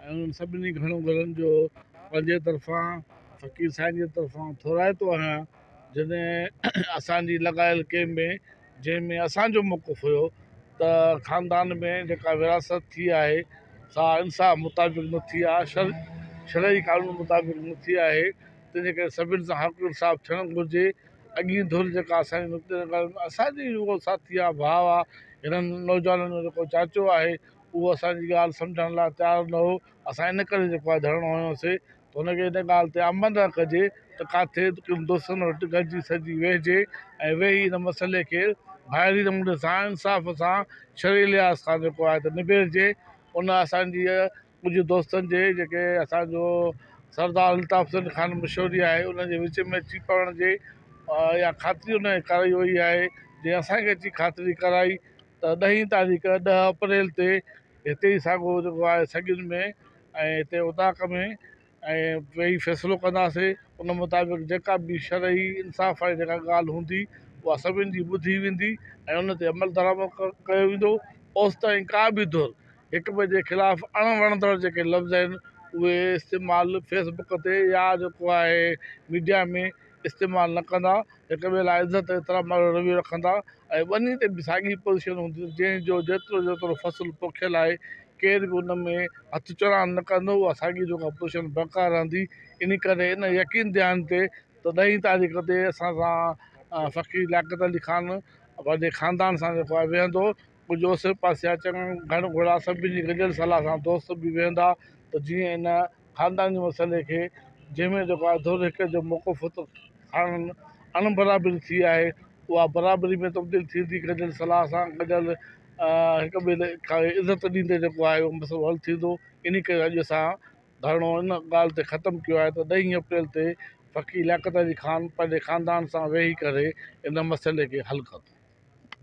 ऐं उन्हनि सभिनी घणो घरनि जो पंहिंजे तरफ़ां फ़क़ीर साईं जे तरफ़ां थोराइतो आहियां। जॾहिं असांजी लॻायल कंहिं में जंहिंमें असांजो मौक़ुफ़ हुयो त ख़ानदान में जेका विरासत थी आहे सा इंसाफ़ मुताबिक़ न थी आहे, शरई कानून मुताबिक़ न थी आहे। तंहिंजे करे सभिनि सां हक़ इंसाफ़ थियणु घुरिजे। अॻी धुर जेका असांजी असांजी उहो साथी आहे, भाउ आहे, हिननि नौजवाननि जो जेको चाचो आहे उहो असांजी ॻाल्हि सम्झण लाइ तयारु न हो। असां इन करे जेको आहे धरणो हयोसीं त हुनखे इन ॻाल्हि ते अमल न कजे त किथे किन दोस्तनि वटि गॾिजी सॼी वेहिजे ऐं वेही हिन मसइले खे भाइरी नमूने सां इंसाफ़ सां शरई लिहाज़ सां जेको आहे त निबेड़िजे। उन असांजी कुझु दोस्तनि जे जेके असांजो सरदार अल्ताफ़ ज़ैन ख़ान मशहूरी आहे उनजे विच में अची पवण जे या ख़ातिरी उन कराई वई आहे। जीअं असांखे अची ख़ातिरी कराई त 10 तारीख़ 10 अप्रैल ते हिते ई साॻियो जेको आहे सॻियुनि में ऐं हिते उताक में ऐं वेही फ़ैसिलो कंदासीं। उन मुताबिक़ जेका बि शरई इंसाफ़ वारी जेका ॻाल्हि हूंदी उहा सभिनि जी ॿुधी वेंदी ऐं उन ते अमल दरामद कयो वेंदो। ओसि ताईं का बि धुर हिक ॿिए जे ख़िलाफ़ु अणवणंदड़ जेके लफ़्ज़ आहिनि उहे इस्तेमालु फेसबुक ते या जेको आहे मीडिया में इस्तेमालु न कंदा। हिक ॿिए लाइ इज़त एतिरा रवैयो रखंदा ऐं ॿनी ते बि साॻी पोज़ीशन हूंदी जंहिंजो जेतिरो जेतिरो फ़सुलु पोखियल आहे केर बि उन में हथु चढ़ान न कंदो। उहा साॻी जेका पोज़ीशन बरक़रार रहंदी। इन करे इन यकीन ध्यान ते त 10 तारीख़ ते असां सां फ़क़ीर लियाक़त अली ख़ान पंहिंजे ख़ानदान सां जेको आहे वेहंदो। कुझु ओसे पासे जा चङा घण घोड़ा सभिनी गॾियल सलाह सां दोस्त बि वेहंदा त जीअं इन ख़ानदानी मसइले खे जंहिंमें जेको आहे धुर हिक जो मौक़ुफ़ खणनि अणबराबरी थी आहे उहा बराबरी में तब्दील थींदी। गॾियल सलाह सां गॾियल हिक ॿिए खे इज़त ॾींदे जेको आहे उहो मसइलो हल थींदो। इन करे अॼु असां धरणो इन ॻाल्हि ते ख़तमु कयो आहे त 10 अप्रैल ते फ़क़ीर लियाक़त अली ख़ान पंहिंजे ख़ानदान सां वेही करे इन मसइले खे हल कंदो।